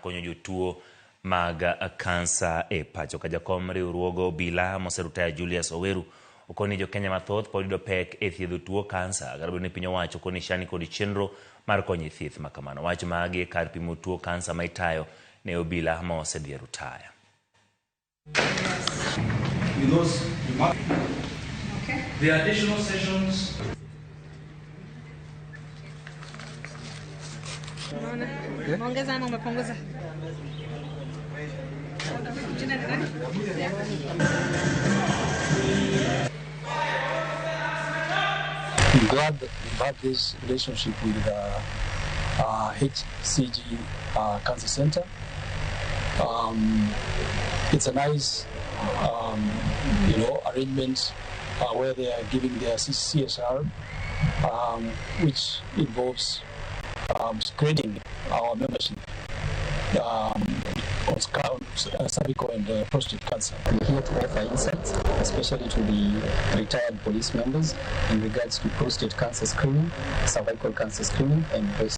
konyo jotuo mag kansa e pacho. Jakom Riwruog obila moserutaya Julius Oweru okoni jo Kenya mathoth pod yudo pek e thiedho tuo kansa. Garbo ne piny owacho koni SHA kod chenro mar konyo thieth makamano. Wach magi kar pimo tuo kansa ma itayo ne obila moserutaya. The additional sessions. Ongeza ama umepunguza? I'm glad that we've had this relationship with HCG Cancer Center. It's a nice, arrangement where they are giving their CSR, which involves screening our membership on cervical and prostate cancer. We're here to offer insights, especially to the retired police members in regards to prostate cancer screening, cervical cancer screening, and breast